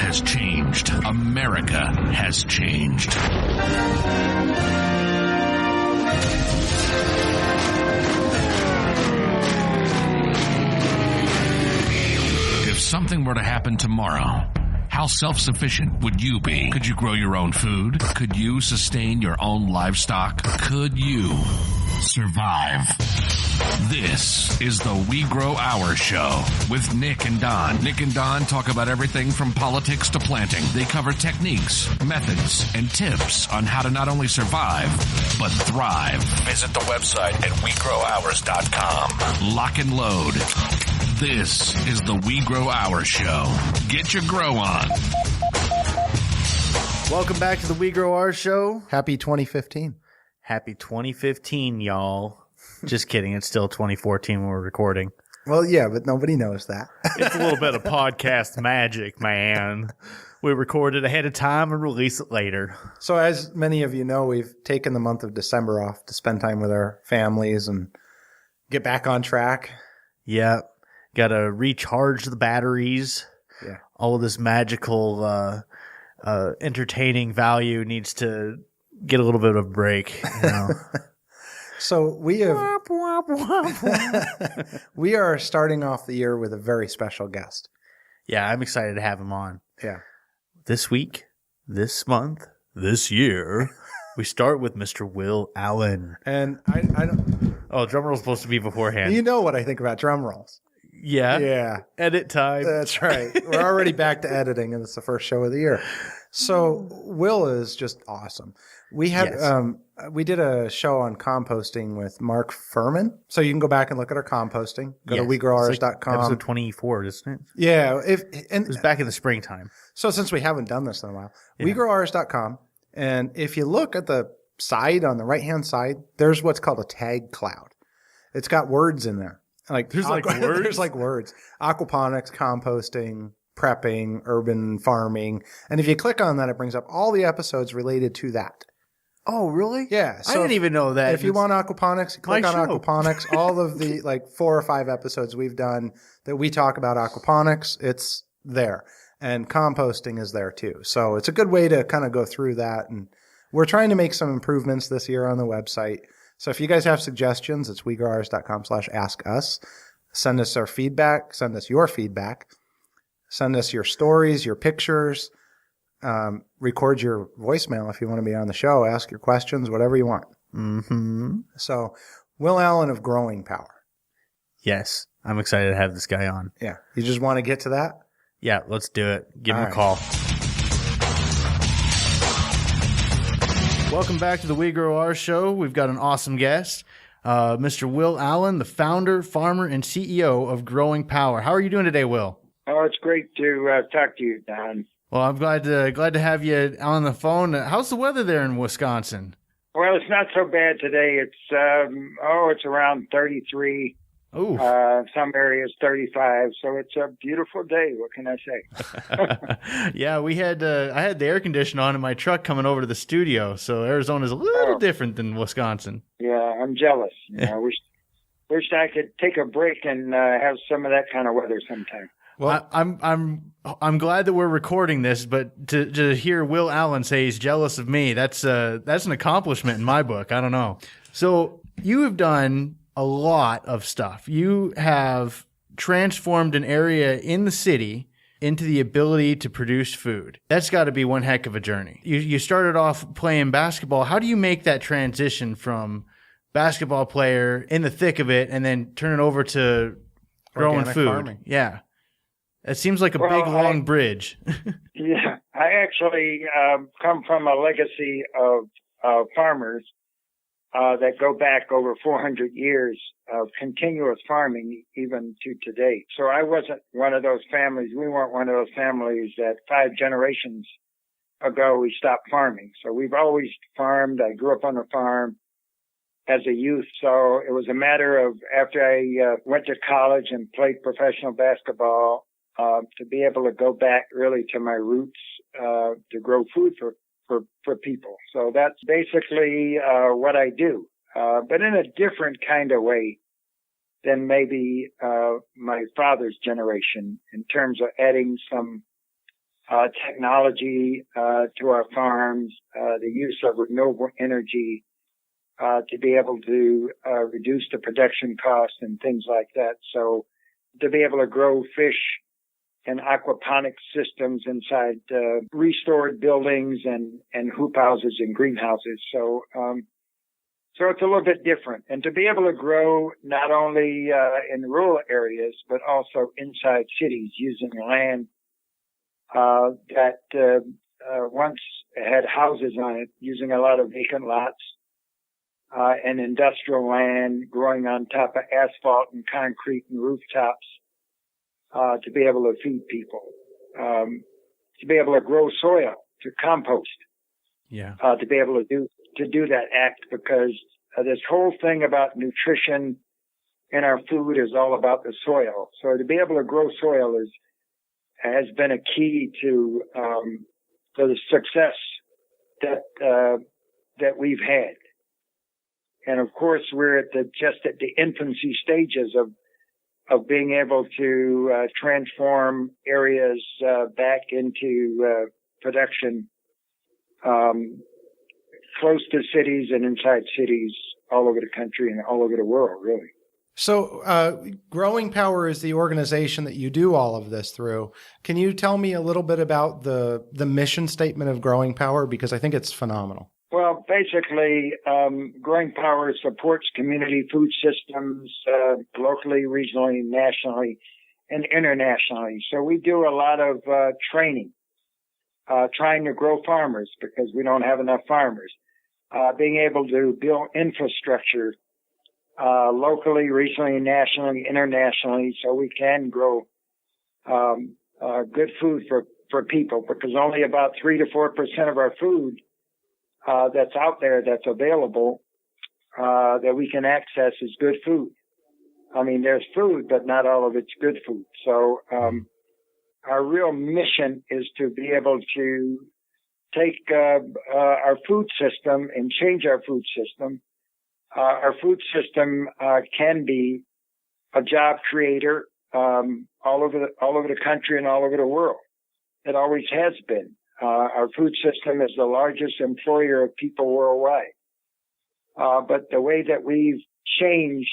has changed. America has changed. If something were to happen tomorrow, how self-sufficient would you be? Could you grow your own food? Could you sustain your own livestock? Could you survive? This is the We Grow Our Show with Nick and Don. Nick and Don talk about everything from politics to planting. They cover techniques, methods, and tips on how to not only survive, but thrive. Visit the website at WeGrowOurs.com. Lock and load. This is the We Grow Our Show. Get your grow on. Welcome back to the We Grow Our Show. Happy 2015. Happy 2015, y'all. Just kidding. It's still 2014 when we're recording. Well, yeah, but nobody knows that. It's a little bit of podcast magic, man. We record it ahead of time and release it later. So as many of you know, we've taken the month of December off to spend time with our families and get back on track. Yeah. Got to recharge the batteries. Yeah. All of this magical, entertaining value needs to get a little bit of a break. You know? So we are starting off the year with a very special guest. Yeah, I'm excited to have him on. Yeah. This week, this month, this year, we start with Mr. Will Allen. And I don't. Oh, drum roll's supposed to be beforehand. You know what I think about drum rolls. Yeah. Yeah. Edit time. That's right. We're already back to editing, and it's the first show of the year. So Will is just awesome. We had we did a show on composting with Mark Furman. So you can go back and look at our composting. Go to WeGrowOurs.com. Like episode 24, isn't it? Yeah. It was back in the springtime. So since we haven't done this in a while, Yeah. WeGrowOurs.com. And if you look at the side, on the right-hand side, there's what's called a tag cloud. It's got words in there. There's like words? There's like words. Aquaponics, composting, prepping, urban farming. And if you click on that, it brings up all the episodes related to that. Oh, really? Yeah. I didn't even know that. If you want aquaponics, click on show. aquaponics. All of the 4 or 5 episodes we've done that we talk about aquaponics, it's there. And composting is there too. So it's a good way to kind of go through that. And we're trying to make some improvements this year on the website. So if you guys have suggestions, it's WeGrowOurs.com/askus. Send us our feedback. Send us your feedback. Send us your stories, your pictures. Record your voicemail if you want to be on the show. Ask your questions, whatever you want. Mm-hmm. So Will Allen of Growing Power. Yes. I'm excited to have this guy on. Yeah. You just want to get to that? Yeah, let's do it. Give him All a call. Welcome back to the We Grow Our Show. We've got an awesome guest, Mr. Will Allen, the founder, farmer, and CEO of Growing Power. How are you doing today, Will? Oh, it's great to talk to you, Don. Well, I'm glad to have you on the phone. How's the weather there in Wisconsin? Well, it's not so bad today. It's around 33. Ooh. Some areas 35. So it's a beautiful day. What can I say? Yeah, I had the air conditioner on in my truck coming over to the studio. So Arizona's a little different than Wisconsin. Yeah, I'm jealous. I wish I could take a break and have some of that kind of weather sometime. Well, I'm glad that we're recording this, but to hear Will Allen say he's jealous of me, that's an accomplishment in my book. I don't know. So you have done a lot of stuff. You have transformed an area in the city into the ability to produce food. That's got to be one heck of a journey. You started off playing basketball. How do you make that transition from basketball player in the thick of it and then turn it over to growing Organic food? farming. Yeah. It seems like a big, long bridge. Yeah, I actually come from a legacy of farmers that go back over 400 years of continuous farming, even to today. So I wasn't one of those families. We weren't one of those families that 5 generations ago we stopped farming. So we've always farmed. I grew up on a farm as a youth. So it was a matter of after I went to college and played professional basketball, to be able to go back really to my roots, to grow food for people. So that's basically what I do, but in a different kind of way than maybe my father's generation in terms of adding some technology to our farms, the use of renewable energy to be able to reduce the production costs and things like that. So to be able to grow fish in aquaponics systems inside restored buildings and hoop houses and greenhouses. So so it's a little bit different. And to be able to grow not only in rural areas, but also inside cities using land that once had houses on it, using a lot of vacant lots and industrial land growing on top of asphalt and concrete and rooftops to be able to feed people, to be able to grow soil, to compost, to be able to do that act, because this whole thing about nutrition in our food is all about the soil. So to be able to grow soil has been a key to the success that we've had. And of course, we're just at the infancy stages of being able to transform areas back into production close to cities and inside cities all over the country and all over the world, really. So Growing Power is the organization that you do all of this through. Can you tell me a little bit about the mission statement of Growing Power? Because I think it's phenomenal. Well, basically, Growing Power supports community food systems locally, regionally, nationally, and internationally. So we do a lot of training, trying to grow farmers because we don't have enough farmers, being able to build infrastructure locally, regionally, nationally, internationally, so we can grow good food for people, because only about 3 to 4% of our food that's out there that's available that we can access is good food. I mean, there's food, but not all of it's good food. So our real mission is to be able to take our food system and change our food system. Our food system can be a job creator all over the country and all over the world. It always has been. Our food system is the largest employer of people worldwide. But the way that we've changed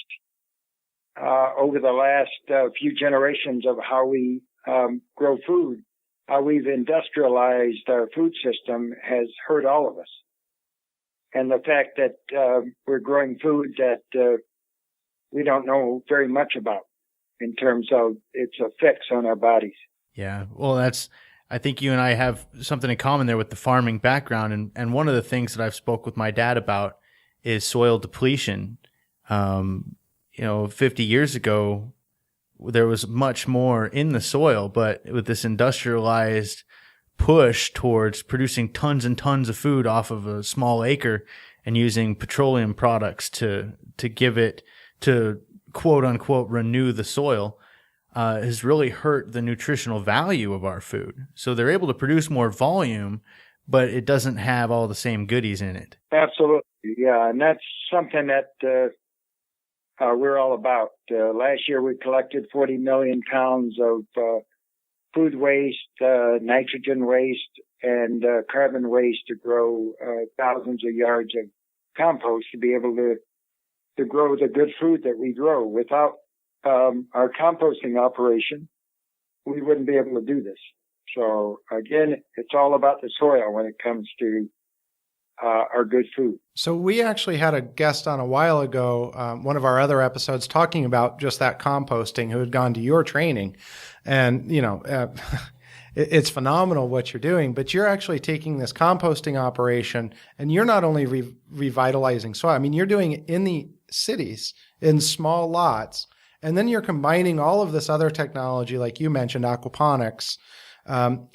over the last few generations of how we grow food, how we've industrialized our food system has hurt all of us. And the fact that we're growing food that we don't know very much about in terms of its effects on our bodies. Yeah, well, I think you and I have something in common there with the farming background. And one of the things that I've spoke with my dad about is soil depletion. 50 years ago, there was much more in the soil, but with this industrialized push towards producing tons and tons of food off of a small acre and using petroleum products to give it to quote unquote renew the soil has really hurt the nutritional value of our food. So they're able to produce more volume, but it doesn't have all the same goodies in it. Absolutely. Yeah. And that's something that we're all about. Last year we collected 40 million pounds of food waste, nitrogen waste, and carbon waste to grow thousands of yards of compost to be able to grow the good food that we grow. Without our composting operation, we wouldn't be able to do this. So again, it's all about the soil when it comes to our good food. So we actually had a guest on a while ago, one of our other episodes, talking about just that composting, who had gone to your training. And, it's phenomenal what you're doing, but you're actually taking this composting operation and you're not only revitalizing soil. I mean, you're doing it in the cities in small lots, and then you're combining all of this other technology, like you mentioned, aquaponics.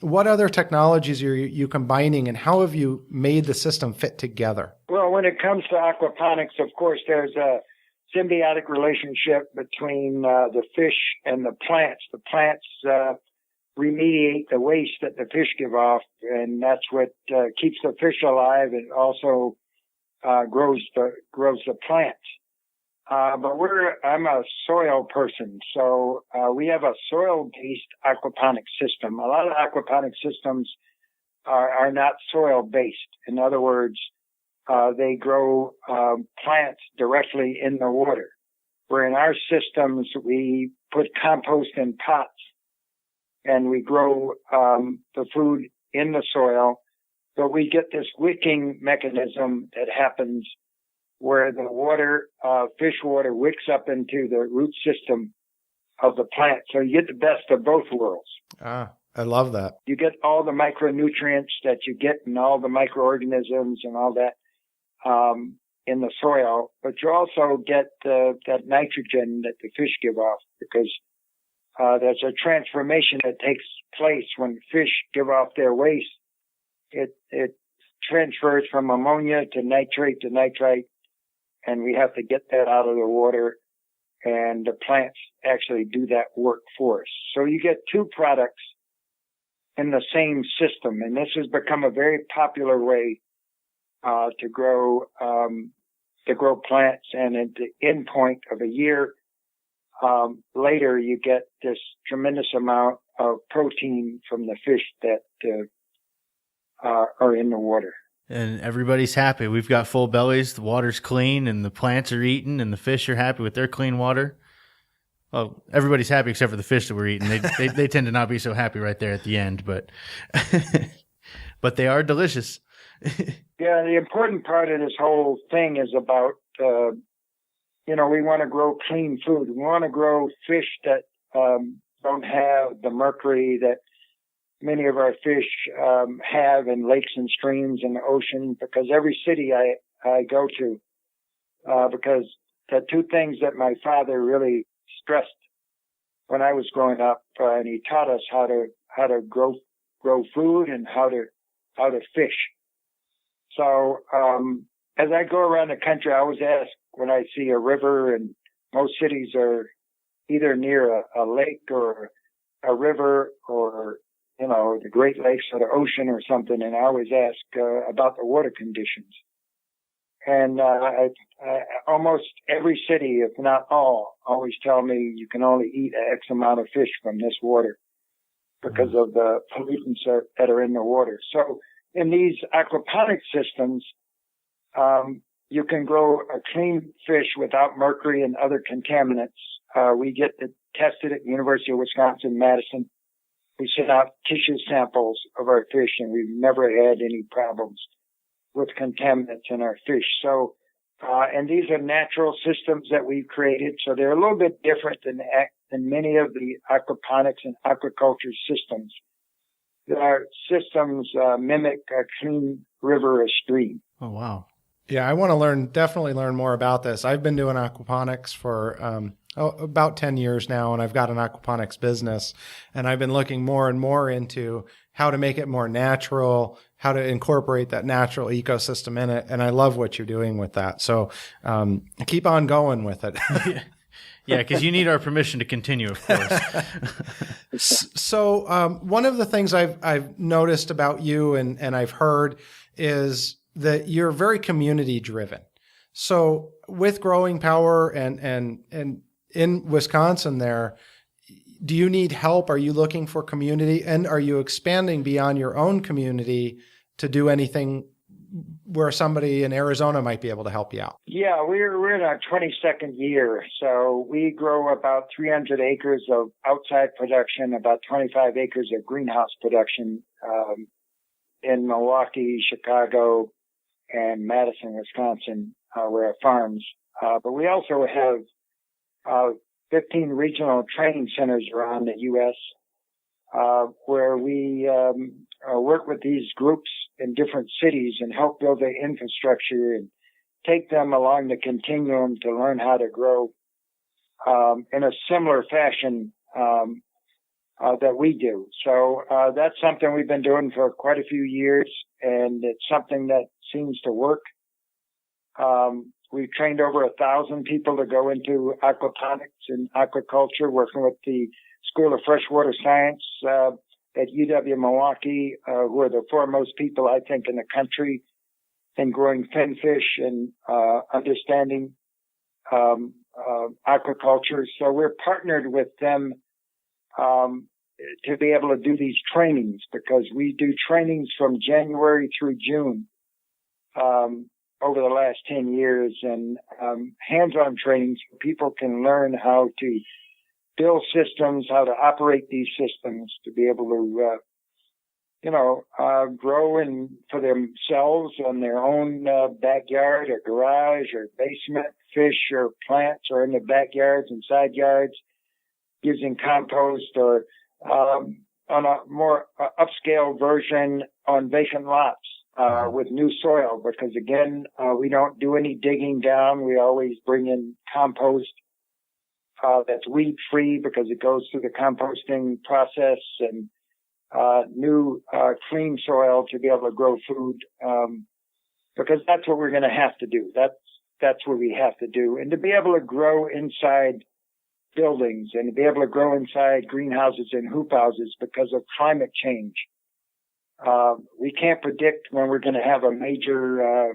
What other technologies are you combining, and how have you made the system fit together? Well, when it comes to aquaponics, of course, there's a symbiotic relationship between the fish and the plants. The plants remediate the waste that the fish give off, and that's what keeps the fish alive. It also grows the plants. But I'm a soil person, so we have a soil-based aquaponic system. A lot of aquaponic systems are not soil-based. In other words, they grow plants directly in the water. Where in our systems, we put compost in pots, and we grow the food in the soil. But we get this wicking mechanism that happens where the water, fish water, wicks up into the root system of the plant. So you get the best of both worlds. Ah, I love that. You get all the micronutrients that you get and all the microorganisms and all that in the soil, but you also get that nitrogen that the fish give off, because there's a transformation that takes place when fish give off their waste. It transfers from ammonia to nitrate to nitrite, and we have to get that out of the water, and the plants actually do that work for us. So you get two products in the same system, and this has become a very popular way to grow plants. And at the end point of a year later, you get this tremendous amount of protein from the fish that are in the water. And everybody's happy. We've got full bellies, the water's clean, and the plants are eaten, and the fish are happy with their clean water. Well, everybody's happy except for the fish that we're eating. They tend to not be so happy right there at the end, but but they are delicious. Yeah, the important part of this whole thing is about, we want to grow clean food. We want to grow fish that don't have the mercury that many of our fish have in lakes and streams and the ocean, because every city I go to, because the two things that my father really stressed when I was growing up, and he taught us how to grow food and how to fish. So as I go around the country, I always ask when I see a river, and most cities are either near a lake or a river or the Great Lakes or the ocean or something, and I always ask about the water conditions. And almost every city, if not all, always tell me you can only eat X amount of fish from this water because of the pollutants that are in the water. So in these aquaponic systems, you can grow a clean fish without mercury and other contaminants. We get it tested at the University of Wisconsin-Madison. We send out tissue samples of our fish, and we've never had any problems with contaminants in our fish. So, and these are natural systems that we've created, so they're a little bit different than many of the aquaponics and aquaculture systems. Our systems mimic a clean river or stream. Oh, wow. Yeah, I want to definitely learn more about this. I've been doing aquaponics for about 10 years now, and I've got an aquaponics business, and I've been looking more and more into how to make it more natural, how to incorporate that natural ecosystem in it, and I love what you're doing with that. So keep on going with it. Yeah, because you need our permission to continue, of course. So one of the things I've noticed about you and I've heard is that you're very community driven. So with Growing Power and in Wisconsin there, do you need help? Are you looking for community? And are you expanding beyond your own community to do anything where somebody in Arizona might be able to help you out? Yeah, we're in our 22nd year. So we grow about 300 acres of outside production, about 25 acres of greenhouse production in Milwaukee, Chicago, and Madison, Wisconsin, where our farms. But we also have 15 regional training centers around the U.S. Where we work with these groups in different cities and help build their infrastructure and take them along the continuum to learn how to grow in a similar fashion that we do. So that's something we've been doing for quite a few years, and it's something that seems to work. We've trained over 1,000 people to go into aquaponics and aquaculture, working with the School of Freshwater Science at UW-Milwaukee, who are the foremost people, I think, in the country in growing finfish and understanding aquaculture. So we're partnered with them to be able to do these trainings, because we do trainings from January through June over the last 10 years, and hands-on trainings so people can learn how to build systems, how to operate these systems, to be able to grow for themselves on their own backyard or garage or basement, fish or plants, or in the backyards and side yards, using compost, or on a more upscale version on vacant lots with new soil. Because again, we don't do any digging down. We always bring in compost that's weed free, because it goes through the composting process, and new clean soil to be able to grow food, because that's what we're going to have to do. That's what we have to do. And to be able to grow inside buildings, and to be able to grow inside greenhouses and hoop houses because of climate change. We can't predict when we're going to have a major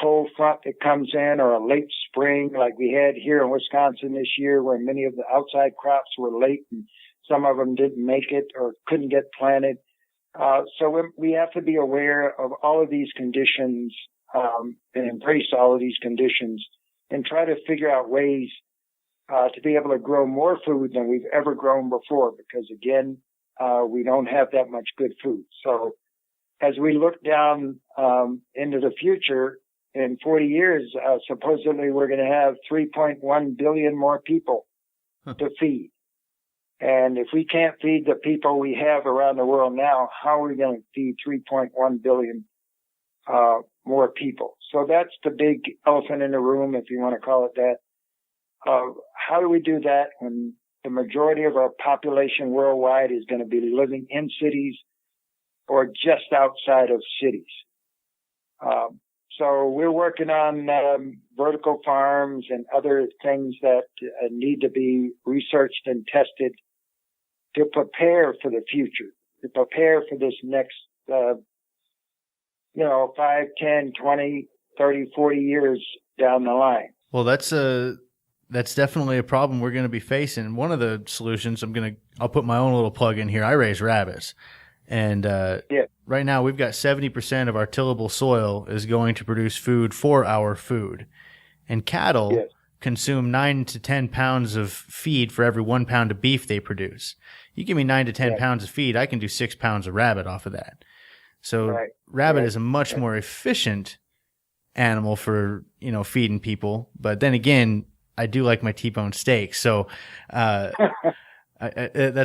cold front that comes in, or a late spring like we had here in Wisconsin this year, where many of the outside crops were late and some of them didn't make it or couldn't get planted. So we have to be aware of all of these conditions and embrace all of these conditions, and try to figure out ways to be able to grow more food than we've ever grown before, because again, we don't have that much good food. So as we look down into the future, in 40 years, supposedly we're going to have 3.1 billion more people to feed. And if we can't feed the people we have around the world now, how are we going to feed 3.1 billion more people? So that's the big elephant in the room, if you want to call it that. How do we do that when the majority of our population worldwide is going to be living in cities or just outside of cities? So we're working on vertical farms and other things that need to be researched and tested to prepare for the future, to prepare for this next, 5, 10, 20, 30, 40 years down the line. Well, that's definitely a problem we're going to be facing. One of the solutions, I'll put my own little plug in here. I raise rabbits. And right now we've got 70% of our tillable soil is going to produce food for our food. And cattle consume 9 to 10 pounds of feed for every 1 pound of beef they produce. You give me 9 to 10 pounds of feed, I can do 6 pounds of rabbit off of that. So rabbit is a much more efficient animal for, feeding people. But then again, I do like my T-bone steak. So that's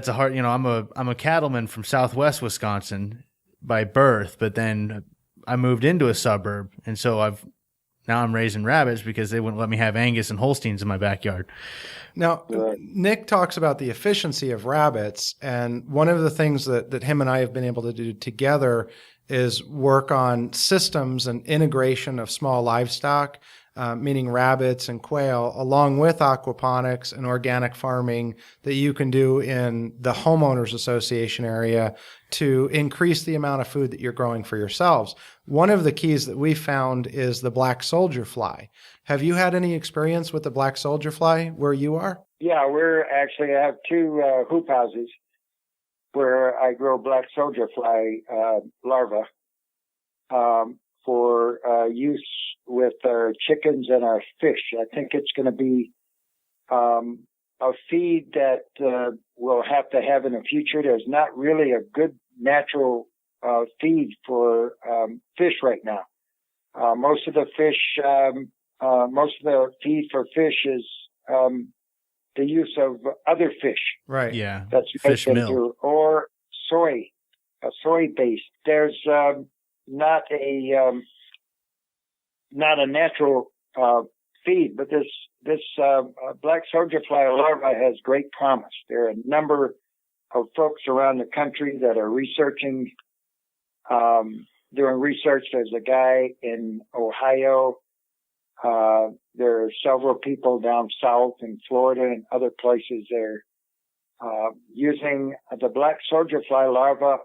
a hard, I'm a cattleman from Southwest Wisconsin by birth, but then I moved into a suburb, and so now I'm raising rabbits because they wouldn't let me have Angus and Holsteins in my backyard. Now, Nick talks about the efficiency of rabbits, and one of the things that him and I have been able to do together is work on systems and integration of small livestock, meaning rabbits and quail, along with aquaponics and organic farming that you can do in the homeowners association area to increase the amount of food that you're growing for yourselves. One of the keys that we found is the black soldier fly. Have you had any experience with the black soldier fly where you are? Yeah, I have 2 hoop houses where I grow black soldier fly larvae for use with our chickens and our fish. I think it's going to be a feed that we'll have to have in the future. There's not really a good natural feed for fish right now. Most of the feed for fish is the use of other fish. Right. Yeah. That's fish meal or soy based. There's not a natural feed, but this black soldier fly larva has great promise. There are a number of folks around the country that are researching, doing research. There's a guy in Ohio. There are several people down south in Florida and other places there using the black soldier fly larva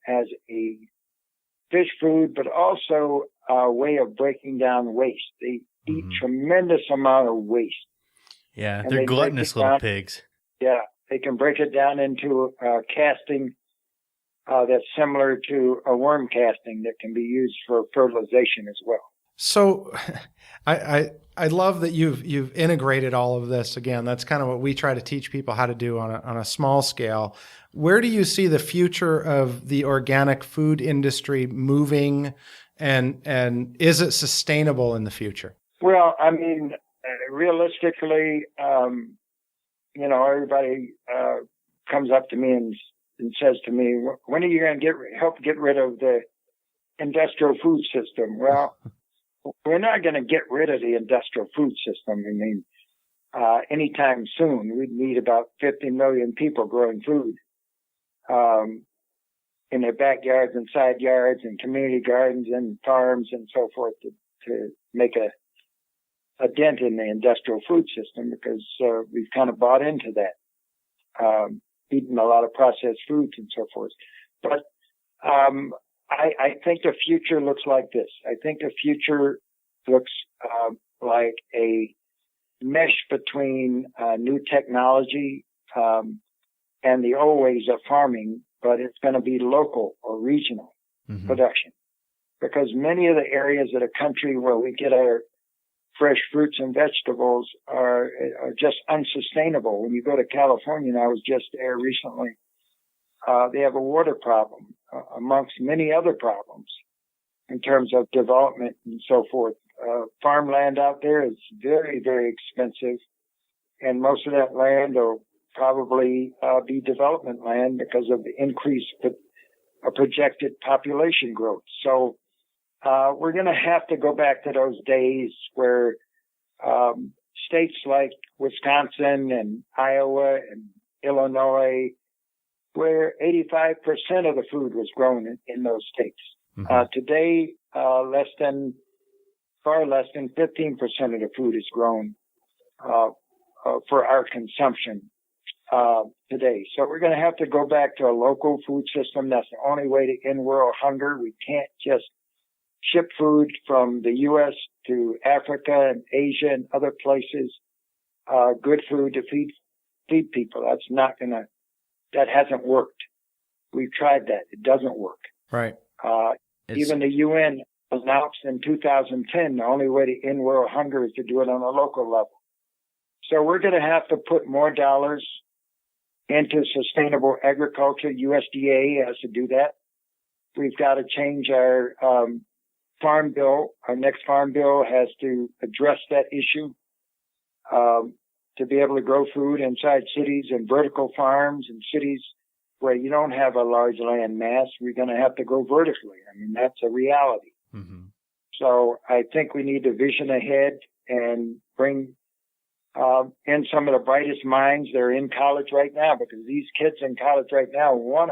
as a fish food, but also a way of breaking down waste. eat tremendous amount of waste. Yeah, And they're they gluttonous break it little down. pigs. Yeah, they can break it down into casting that's similar to a worm casting that can be used for fertilization as well. So I love that you've integrated all of this. Again, that's kind of what we try to teach people how to do on a small scale. Where do you see the future of the organic food industry moving, and is it sustainable in the future? Well, I mean, realistically, everybody comes up to me and says to me, when are you going to help get rid of the industrial food system? Well, we're not going to get rid of the industrial food system. I mean, anytime soon. We need about 50 million people growing food in their backyards and side yards and community gardens and farms and so forth to make a dent in the industrial food system, because we've kind of bought into that, eating a lot of processed foods and so forth. But I think the future looks like this. I think the future looks like a mesh between new technology and the old ways of farming, but it's going to be local or regional production. Because many of the areas of the country where we get our fresh fruits and vegetables are just unsustainable. When you go to California, and I was just there recently, they have a water problem amongst many other problems in terms of development and so forth. Farmland out there is very, very expensive, and most of that land will probably be development land because of the increased projected population growth. So we're going to have to go back to those days where states like Wisconsin and Iowa and Illinois, where 85% of the food was grown in those states. Today, far less than 15% of the food is grown for our consumption today. So we're going to have to go back to a local food system. That's the only way to end world hunger. We can't just ship food from the U.S. to Africa and Asia and other places, good food to feed people. That hasn't worked. We've tried that. It doesn't work. Right. Even the UN announced in 2010, the only way to end world hunger is to do it on a local level. So we're going to have to put more dollars into sustainable agriculture. USDA has to do that. We've got to change our farm bill. Our next farm bill has to address that issue to be able to grow food inside cities and vertical farms and cities where you don't have a large land mass. We're going to have to go vertically. I mean, that's a reality. So I think we need to vision ahead and bring in some of the brightest minds that are in college right now, because these kids in college right now want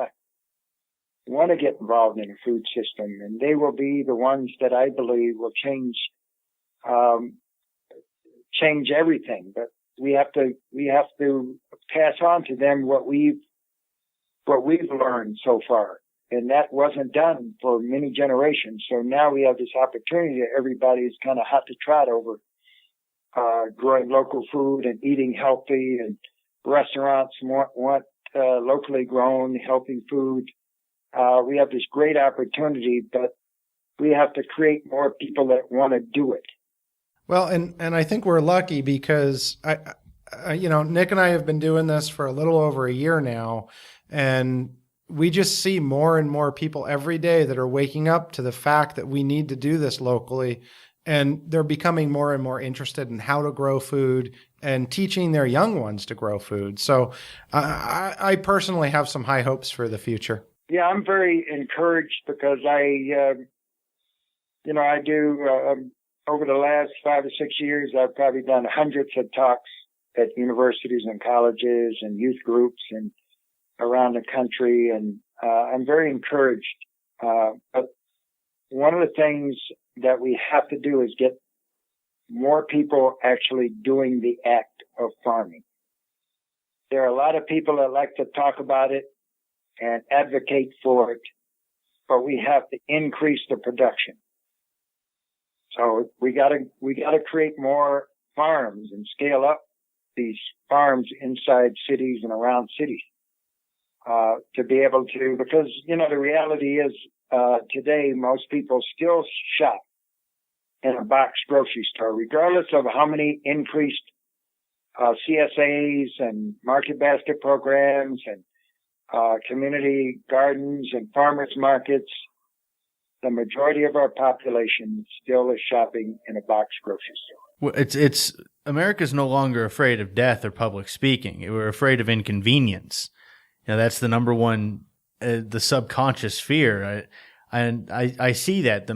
to get involved in the food system, and they will be the ones that I believe will change everything. But we have to pass on to them what we've learned so far, and that wasn't done for many generations. So now we have this opportunity that everybody is kind of hot to trot over, growing local food and eating healthy, and restaurants want locally grown, healthy food. We have this great opportunity, but we have to create more people that want to do it. Well, and I think we're lucky because Nick and I have been doing this for a little over a year now, and we just see more and more people every day that are waking up to the fact that we need to do this locally, and they're becoming more and more interested in how to grow food and teaching their young ones to grow food. So I personally have some high hopes for the future. Yeah, I'm very encouraged because I do, over the last 5 or 6 years, I've probably done hundreds of talks at universities and colleges and youth groups and around the country. And I'm very encouraged. But one of the things that we have to do is get more people actually doing the act of farming. There are a lot of people that like to talk about it and advocate for it, but we have to increase the production. So we gotta create more farms and scale up these farms inside cities and around cities, to be able to, because, the reality is, today most people still shop in a box grocery store, regardless of how many increased CSAs and market basket programs and community gardens and farmers markets. The majority of our population still is shopping in a box grocery store. Well, it's America's no longer afraid of death or public speaking. We're afraid of inconvenience. That's the number one, the subconscious fear. I see that.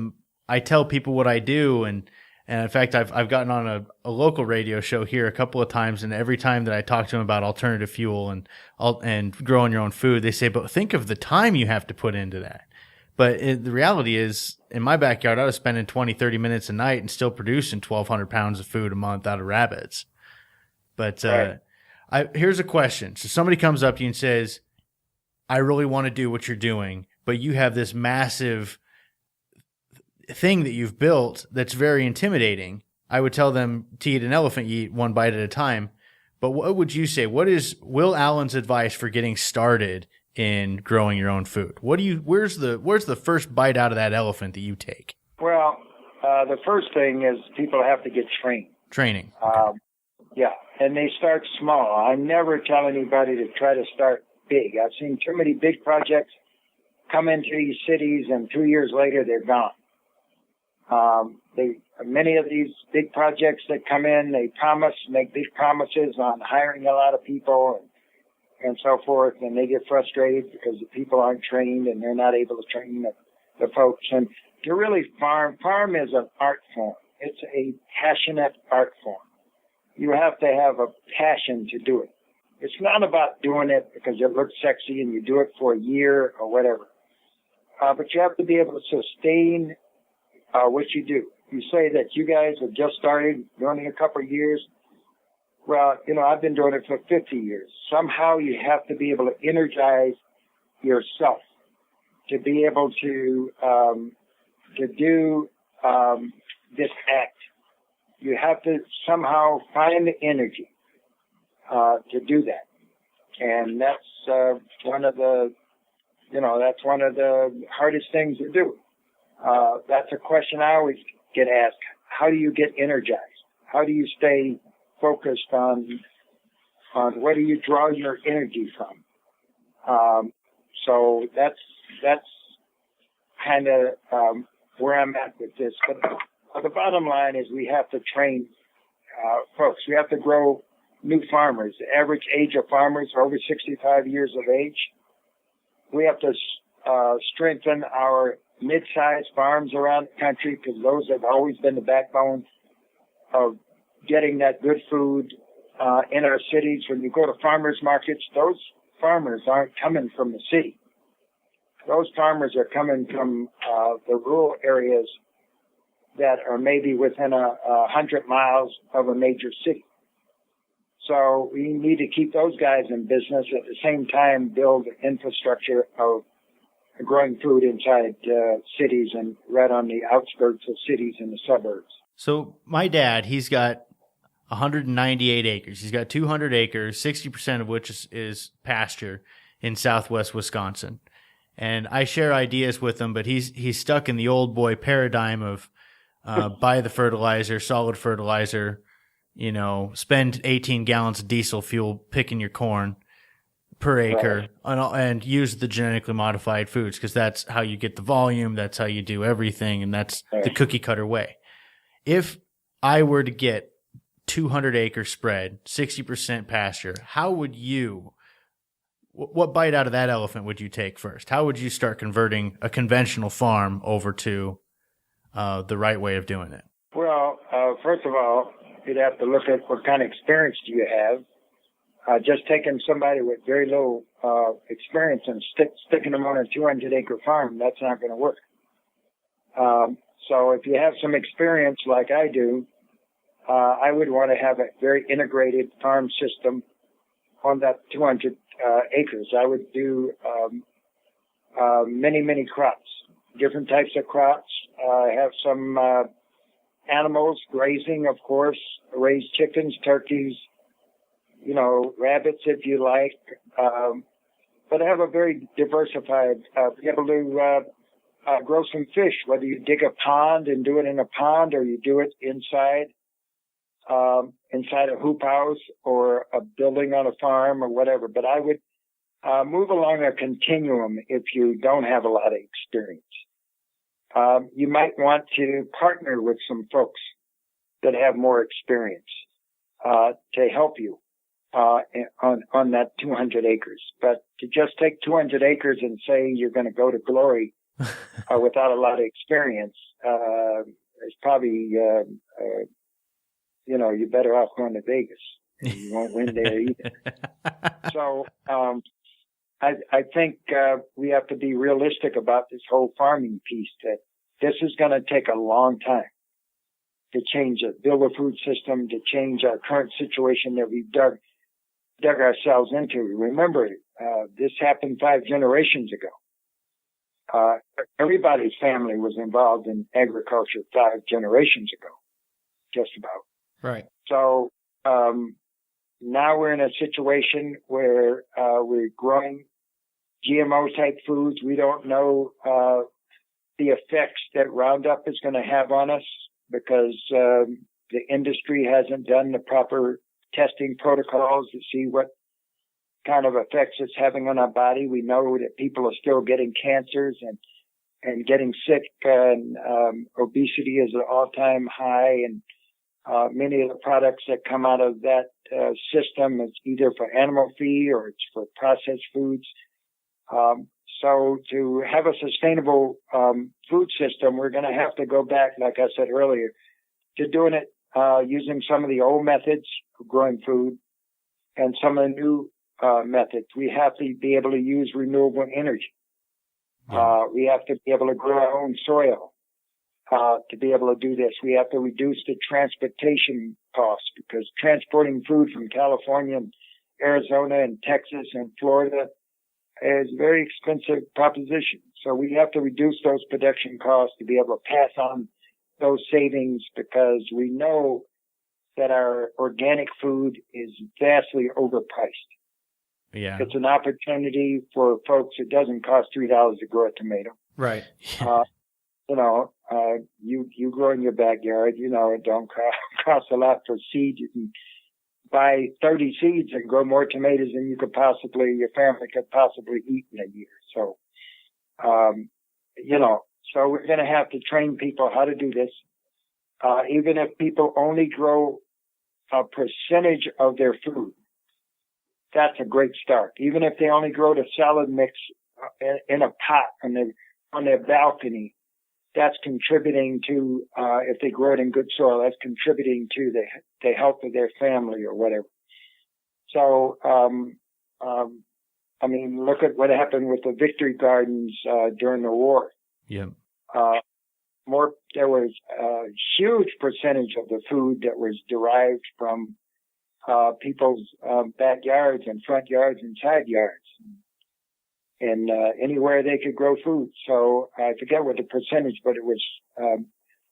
I tell people what I do, and in fact, I've gotten on a local radio show here a couple of times, and every time that I talk to them about alternative fuel and growing your own food, they say, "But think of the time you have to put into that." But the reality is, in my backyard, I was spending 20, 30 minutes a night and still producing 1,200 pounds of food a month out of rabbits. But here's a question. So somebody comes up to you and says, "I really want to do what you're doing, but you have this massive thing that you've built that's very intimidating." I would tell them to eat an elephant, you eat one bite at a time. But what would you say? What is Will Allen's advice for getting started in growing your own food? Where's the first bite out of that elephant that you take? Well, the first thing is people have to get trained. Training. Yeah, and they start small. I never tell anybody to try to start big. I've seen too many big projects come into these cities, and 2 years later they're gone. Many of these big projects that come in, they make big promises on hiring a lot of people and so forth, and they get frustrated because the people aren't trained and they're not able to train the folks. And to really farm is an art form. It's a passionate art form. You have to have a passion to do it. It's not about doing it because it looks sexy and you do it for a year or whatever. But you have to be able to sustain what you do. You say that you guys have just started doing it a couple of years. Well, I've been doing it for 50 years. Somehow you have to be able to energize yourself to be able to do this act. You have to somehow find the energy to do that, and that's one of the hardest things to do. That's a question I always get asked. How do you get energized? How do you stay focused on where do you draw your energy from? So that's kind of where I'm at with this. But the bottom line is we have to train folks. We have to grow new farmers. The average age of farmers are over 65 years of age. We have to strengthen our mid-sized farms around the country because those have always been the backbone of getting that good food in our cities. When you go to farmers markets, those farmers aren't coming from the city. Those farmers are coming from the rural areas that are maybe within 100 miles of a major city. So we need to keep those guys in business at the same time build infrastructure of growing food inside cities and right on the outskirts of cities and the suburbs. So my dad, he's got 198 acres. He's got 200 acres, 60% of which is pasture in southwest Wisconsin. And I share ideas with him, but he's stuck in the old boy paradigm of buy the fertilizer, solid fertilizer, spend 18 gallons of diesel fuel picking your corn per acre, and use the genetically modified foods because that's how you get the volume, that's how you do everything, and that's the cookie cutter way. If I were to get 200 acre spread, 60% pasture, how would you, what bite out of that elephant would you take first? How would you start converting a conventional farm over to the right way of doing it? Well, first of all, you'd have to look at what kind of experience do you have. Just taking somebody with very little experience and sticking them on a 200-acre farm, that's not going to work. So if you have some experience like I do, I would want to have a very integrated farm system on that 200 acres. I would do many, many crops, different types of crops. I have some animals, grazing, of course, raise chickens, turkeys, rabbits if you like. But have a very diversified, be able to grow some fish, whether you dig a pond and do it in a pond or you do it inside a hoop house or a building on a farm or whatever. But I would move along a continuum if you don't have a lot of experience. You might want to partner with some folks that have more experience to help you on that 200 acres. But to just take 200 acres and say you're going to go to glory without a lot of experience is probably, you're better off going to Vegas. You won't win there either. So I think we have to be realistic about this whole farming piece, that this is going to take a long time to build a food system, to change our current situation that we've dug ourselves into. Remember, this happened 5 generations ago. Everybody's family was involved in agriculture 5 generations ago, just about. Right. So now we're in a situation where we're growing GMO type foods. We don't know the effects that Roundup is going to have on us because the industry hasn't done the proper testing protocols to see what kind of effects it's having on our body. We know that people are still getting cancers and getting sick, and obesity is an all-time high, and many of the products that come out of that system is either for animal feed or it's for processed foods. So to have a sustainable food system, we're going to have to go back, like I said earlier, to doing it using some of the old methods of growing food and some of the new methods. We have to be able to use renewable energy. We have to be able to grow our own soil to be able to do this. We have to reduce the transportation costs, because transporting food from California and Arizona and Texas and Florida is a very expensive proposition. So we have to reduce those production costs to be able to pass on those savings, because we know that our organic food is vastly overpriced. Yeah. It's an opportunity for folks. It doesn't cost $3 to grow a tomato. Right. You grow in your backyard, it don't cost a lot for seed. You can buy 30 seeds and grow more tomatoes than your family could possibly eat in a year. So, so we're going to have to train people how to do this. Even if people only grow a percentage of their food, that's a great start. Even if they only grow the salad mix in a pot on their balcony, that's contributing to, if they grow it in good soil, that's contributing to the health of their family or whatever. So, look at what happened with the Victory Gardens during the war. Yeah. There was a huge percentage of the food that was derived from people's backyards and front yards and side yards, and anywhere they could grow food. So I forget what the percentage, but it was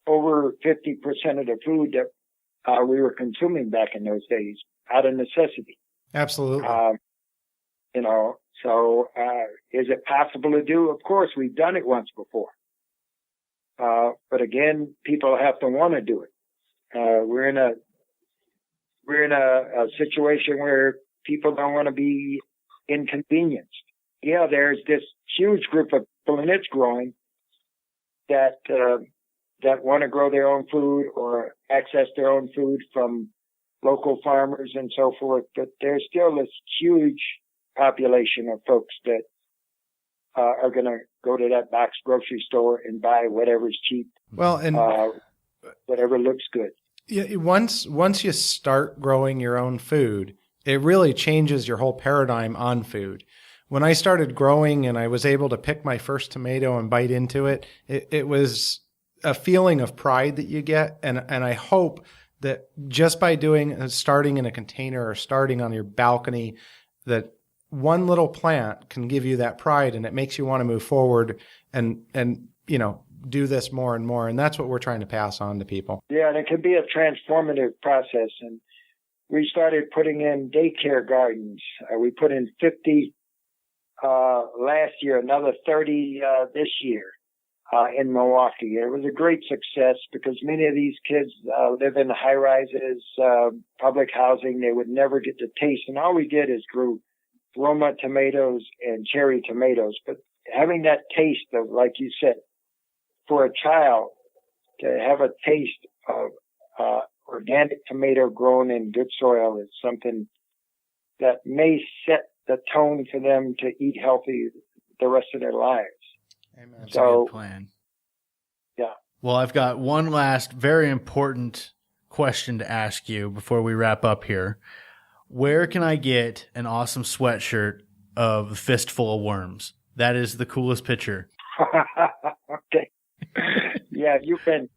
over 50% of the food that we were consuming back in those days out of necessity. Absolutely. So is it possible to do? Of course, we've done it once before. But again, people have to want to do it. We're in a situation where people don't want to be inconvenienced. Yeah, there's this huge group of people, and it's growing, that want to grow their own food or access their own food from local farmers and so forth. But there's still this huge population of folks that are going to go to that box grocery store and buy whatever's cheap. Well, and whatever looks good. Yeah, once you start growing your own food, it really changes your whole paradigm on food. When I started growing and I was able to pick my first tomato and bite into it, it was a feeling of pride that you get. And I hope that just by starting in a container or starting on your balcony, that one little plant can give you that pride, and it makes you want to move forward and do this more and more. And that's what we're trying to pass on to people. Yeah, and it can be a transformative process. And we started putting in daycare gardens. We put in 50 last year, another 30 this year in Milwaukee. It was a great success because many of these kids live in high rises, public housing. They would never get the taste. And all we did is grew Roma tomatoes and cherry tomatoes. But having that taste of, like you said, for a child to have a taste of organic tomato grown in good soil is something that may set the tone for them to eat healthy the rest of their lives. Amen. That's So- a good plan. Yeah. Well, I've got one last very important question to ask you before we wrap up here. Where can I get an awesome sweatshirt of Fistful of Worms? That is the coolest picture. Okay. Yeah, you can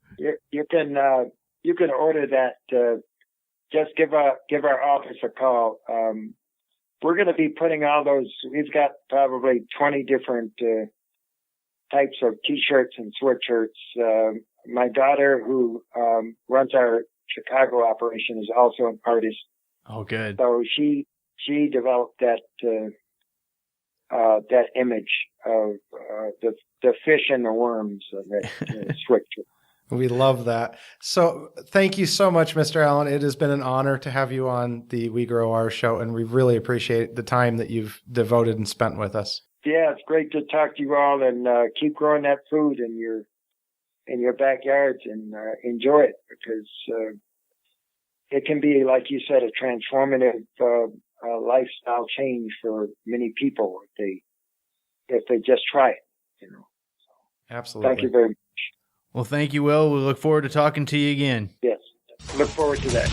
order that. Just give our office a call. We're going to be putting all those. We've got probably 20 different types of T-shirts and sweatshirts. My daughter, who runs our Chicago operation, is also an artist. Oh, good. So she developed that image of the fish and the worms of that sweatshirt. We love that. So thank you so much, Mr. Allen. It has been an honor to have you on the We Grow Our show, and we really appreciate the time that you've devoted and spent with us. Yeah, it's great to talk to you all, and keep growing that food in your backyards and enjoy it, because it can be, like you said, a transformative lifestyle change for many people if they just try it. Absolutely. Thank you very much. Well, thank you, Will. We look forward to talking to you again. Yes, look forward to that.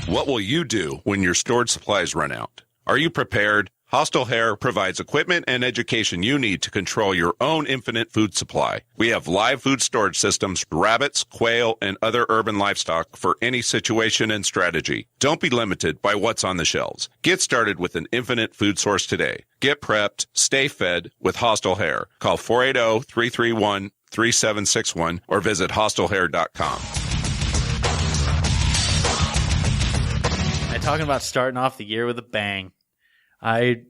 What will you do when your stored supplies run out? Are you prepared? Hostile Hair provides equipment and education you need to control your own infinite food supply. We have live food storage systems, rabbits, quail, and other urban livestock for any situation and strategy. Don't be limited by what's on the shelves. Get started with an infinite food source today. Get prepped, stay fed with Hostile Hair. Call 480-331-3761 or visit hostilehair.com. And talking about starting off the year with a bang. I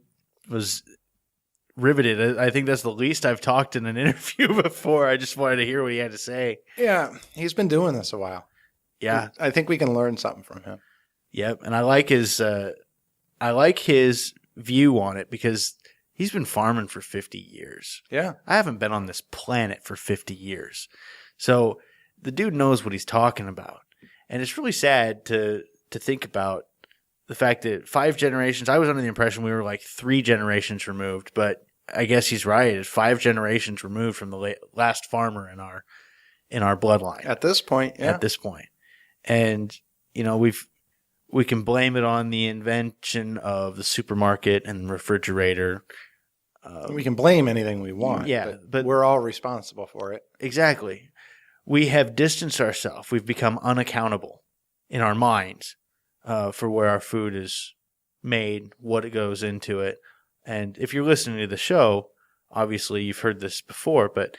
was riveted. I think that's the least I've talked in an interview before. I just wanted to hear what he had to say. Yeah, he's been doing this a while. Yeah. I think we can learn something from him. Yep. And I like his view on it, because he's been farming for 50 years. Yeah. I haven't been on this planet for 50 years. So the dude knows what he's talking about. And it's really sad to think about the fact that 5 generations, I was under the impression we were like 3 generations removed, but I guess he's right. It's 5 generations removed from the last farmer in our bloodline. At this point, yeah. At this point. And, we can blame it on the invention of the supermarket and refrigerator. We can blame anything we want. Yeah, but we're all responsible for it. Exactly. We have distanced ourselves. We've become unaccountable in our minds for where our food is made, what it goes into it. And if you're listening to the show, obviously you've heard this before, but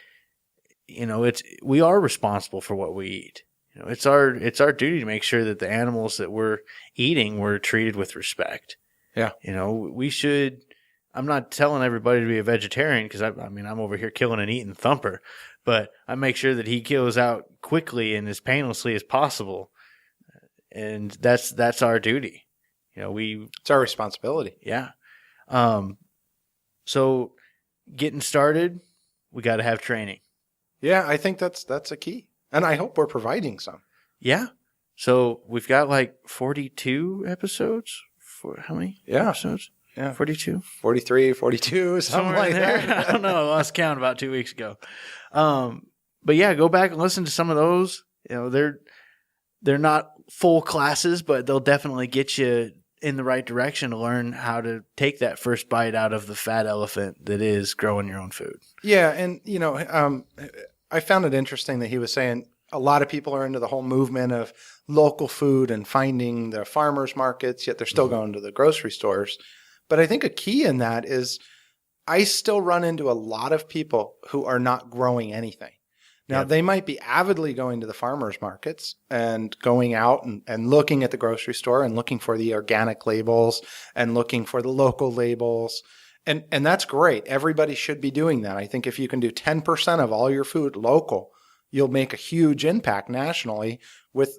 we are responsible for what we eat. It's our duty to make sure that the animals that we're eating were treated with respect. Yeah. We should. I'm not telling everybody to be a vegetarian, because I'm over here killing and eating Thumper, but I make sure that he kills out quickly and as painlessly as possible. And that's our duty. It's our responsibility. Yeah. So getting started, we got to have training. Yeah, I think that's a key. And I hope we're providing some. Yeah. So we've got like 42 episodes. How many episodes? Yeah. 42? 43, 42, something Somewhere like in there. that. I don't know. I lost count about 2 weeks ago. But yeah, go back and listen to some of those. They're not full classes, but they'll definitely get you in the right direction to learn how to take that first bite out of the fat elephant that is growing your own food. Yeah, and I found it interesting that he was saying a lot of people are into the whole movement of local food and finding the farmers markets, yet they're still going to the grocery stores. But I think a key in that is I still run into a lot of people who are not growing anything. Now, they might be avidly going to the farmers markets and going out and looking at the grocery store and looking for the organic labels and looking for the local labels. And that's great. Everybody should be doing that. I think if you can do 10% of all your food local, you'll make a huge impact nationally with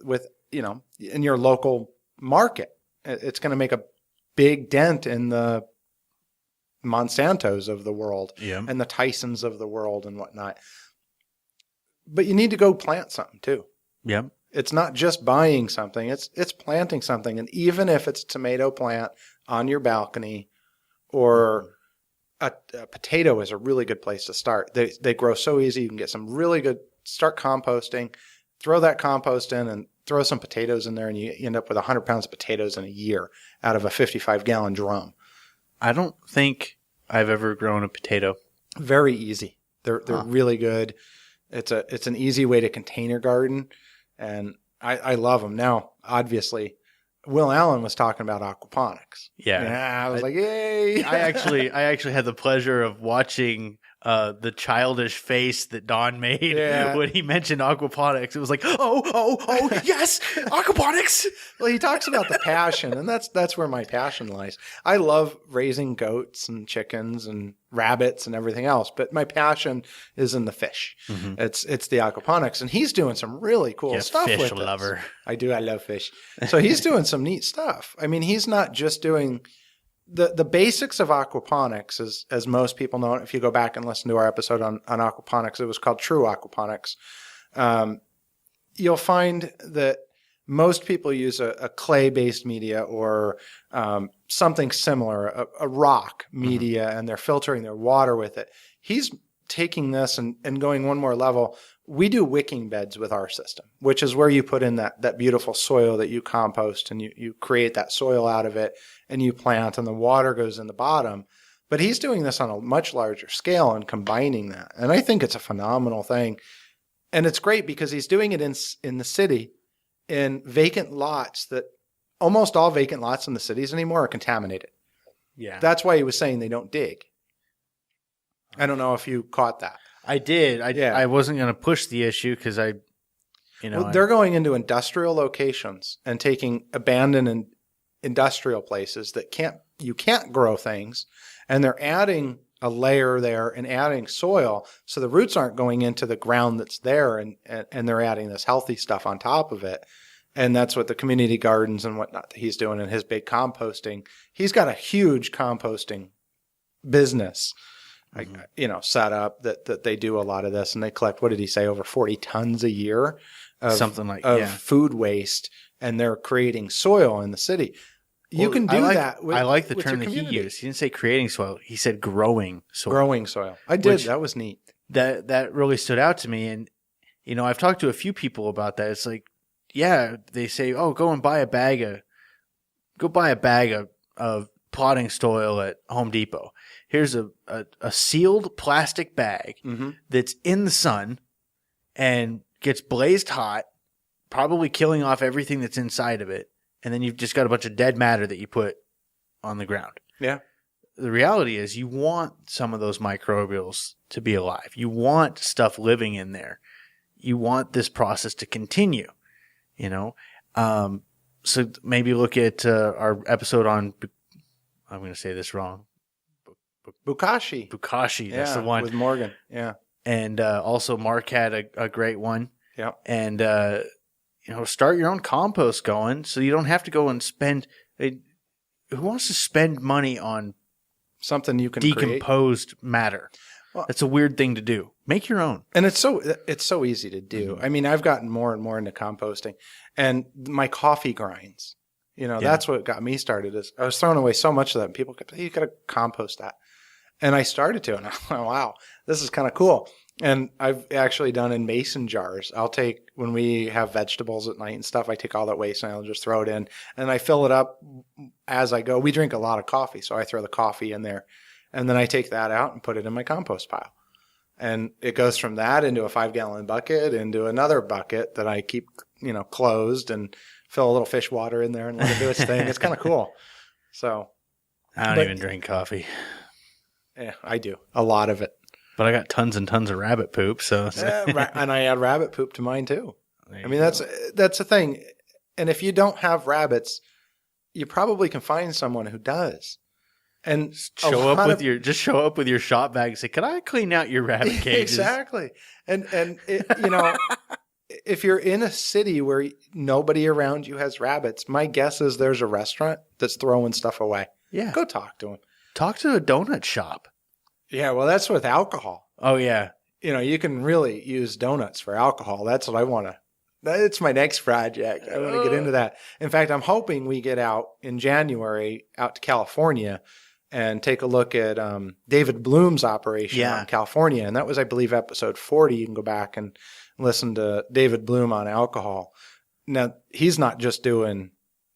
in your local market. It's going to make a big dent in the Monsantos of the world and the Tysons of the world and whatnot. But you need to go plant something too. Yeah. It's not just buying something, it's planting something. And even if it's a tomato plant on your balcony, or a potato is a really good place to start. They grow so easy. You can get some really good, start composting, throw that compost in and throw some potatoes in there, and you end up with 100 pounds of potatoes in a year out of a 55-gallon drum. I don't think I've ever grown a potato. Very easy. They're really good. It's an easy way to contain your garden, and I love them. Now, obviously, Will Allen was talking about aquaponics. Yeah, I was like, yay! I actually had the pleasure of watching the childish face that Don made when he mentioned aquaponics. It was like, oh, yes, aquaponics. Well, he talks about the passion, and that's where my passion lies. I love raising goats and chickens and rabbits and everything else, but my passion is in the fish. Mm-hmm. It's the aquaponics, and he's doing some really cool stuff with it. Fish lover. I do. I love fish. So he's doing some neat stuff. I mean, he's not just doing the basics of aquaponics, as most people know. If you go back and listen to our episode on aquaponics, it was called True Aquaponics. You'll find that most people use a clay-based media or something similar, a rock media, and they're filtering their water with it. He's taking this and going one more level. We do wicking beds with our system, which is where you put in that beautiful soil that you compost, and you create that soil out of it, and you plant, and the water goes in the bottom. But he's doing this on a much larger scale and combining that. And I think it's a phenomenal thing. And it's great because he's doing it in the city, in vacant lots that almost all vacant lots in the cities anymore are contaminated. Yeah. That's why he was saying they don't dig. I don't know if you caught that. I did. I wasn't going to push the issue because they're going into industrial locations and taking abandoned industrial places that you can't grow things, and they're adding a layer there and adding soil, so the roots aren't going into the ground that's there, and they're adding this healthy stuff on top of it. And that's what the community gardens and whatnot that he's doing in his big composting. He's got a huge composting business, set up that they do a lot of this, and they collect, what did he say, over 40 tons a year of food waste, and they're creating soil in the city. You can do that. I like the term that he used. He didn't say creating soil. He said growing soil. Growing soil. I did. That was neat. That really stood out to me. And, I've talked to a few people about that. It's like, they say, oh, go buy a bag of potting soil at Home Depot. Here's a sealed plastic bag that's in the sun and gets blazed hot, probably killing off everything that's inside of it. And then you've just got a bunch of dead matter that you put on the ground. Yeah. The reality is you want some of those microbials to be alive. You want stuff living in there. You want this process to continue, So maybe look at our episode on, I'm going to say this wrong. Bukashi. That's the one. With Morgan. Yeah. And also Mark had a great one. Yeah. And, start your own compost going so you don't have to go and spend. Who wants to spend money on something you can decomposed matter? Well, that's a weird thing to do. Make your own. And it's so easy to do. I mean, I've gotten more and more into composting, and my coffee grinds. That's what got me started. Is I was throwing away so much of that, and people kept saying, "You got to compost that," and I started to, and I went, "Wow, this is kind of cool." And I've actually done in mason jars. I'll take, when we have vegetables at night and stuff, I take all that waste and I'll just throw it in, and I fill it up as I go. We drink a lot of coffee, so I throw the coffee in there, and then I take that out and put it in my compost pile. And it goes from that into a 5-gallon bucket, into another bucket that I keep, closed, and fill a little fish water in there and let it do its thing. It's kind of cool. So I don't even drink coffee. Yeah, I do. A lot of it. But I got tons and tons of rabbit poop, so And I add rabbit poop to mine too. There I you mean, go. that's the thing. And if you don't have rabbits, you probably can find someone who does. And show up with your shop bag and say, "Can I clean out your rabbit cages?" Exactly. And it, if you're in a city where nobody around you has rabbits, my guess is there's a restaurant that's throwing stuff away. Yeah. Go talk to them. Talk to a donut shop. Yeah, well, that's with alcohol. Oh yeah. You can really use donuts for alcohol. That's what I want to. That's my next project. I want to get into that. In fact, I'm hoping we get out in January out to California and take a look at David Bloom's operation in California. And that was, I believe, episode 40. You can go back and listen to David Bloom on alcohol. Now, he's not just doing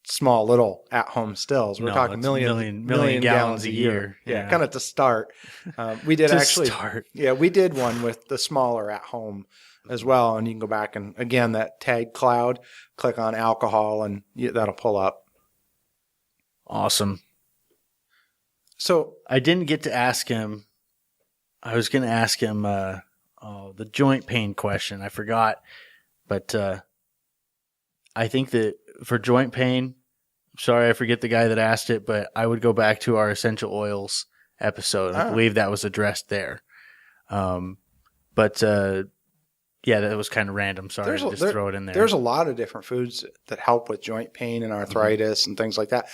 small little at-home stills. We're talking million gallons a year. Yeah, kind of to start. We did we did one with the smaller at-home as well. And you can go back and, again, that tag cloud, click on alcohol, and that'll pull up. Awesome. So I didn't get to ask him. I was going to ask him the joint pain question. I forgot. But I think that for joint pain, sorry, I forget the guy that asked it, but I would go back to our essential oils episode. I believe that was addressed there. Yeah, that was kind of random. Sorry to just throw it in there. There's a lot of different foods that help with joint pain and arthritis and things like that.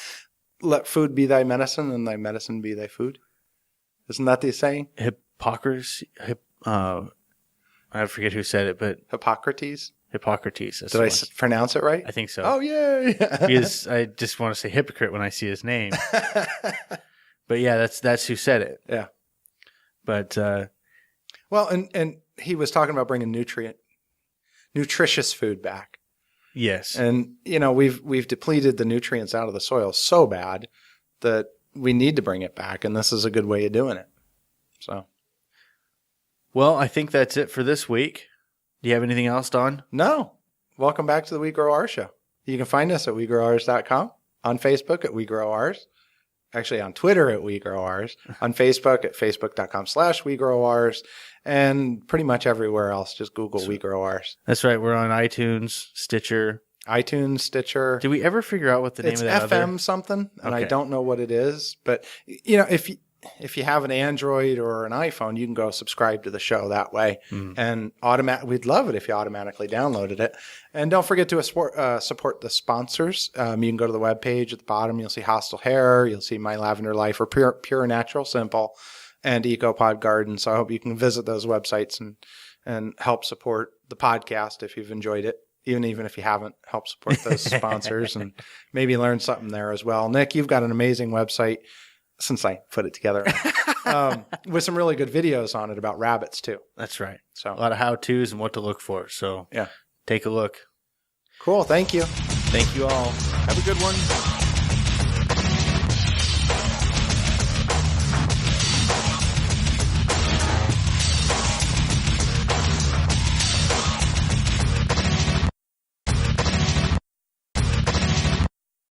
Let food be thy medicine and thy medicine be thy food. Isn't that the saying? Hippocrates. I forget who said it, but Hippocrates. Hippocrates. Did I pronounce it right? I think so. Oh, yay. Because I just want to say hypocrite when I see his name. But yeah, that's who said it. Yeah. But well, and he was talking about bringing nutritious food back. Yes. And we've depleted the nutrients out of the soil so bad that we need to bring it back, and this is a good way of doing it. So, well, I think that's it for this week. Do you have anything else, Don? No. Welcome back to the We Grow Ours show. You can find us at WeGrowOurs.com, on Facebook at We Grow Ours, actually on Twitter at We Grow Ours, on Facebook at Facebook.com/We Grow Ours, and pretty much everywhere else. Just Google We Grow Ours. That's right. We're on iTunes, Stitcher. Did we ever figure out what the name of that FM something, and I don't know what it is. But, if you have an Android or an iPhone, you can go subscribe to the show that way. And we'd love it if you automatically downloaded it. And don't forget to support the sponsors. You can go to the webpage at the bottom. You'll see Hostile Hair. You'll see My Lavender Life, or Pure Natural Simple, and EcoPod Garden. So I hope you can visit those websites and help support the podcast if you've enjoyed it. Even if you haven't, help support those sponsors and maybe learn something there as well. Nick, you've got an amazing website, since I put it together, with some really good videos on it about rabbits too. That's right. So a lot of how-tos and what to look for. So yeah, take a look. Cool. Thank you. Thank you all. Have a good one.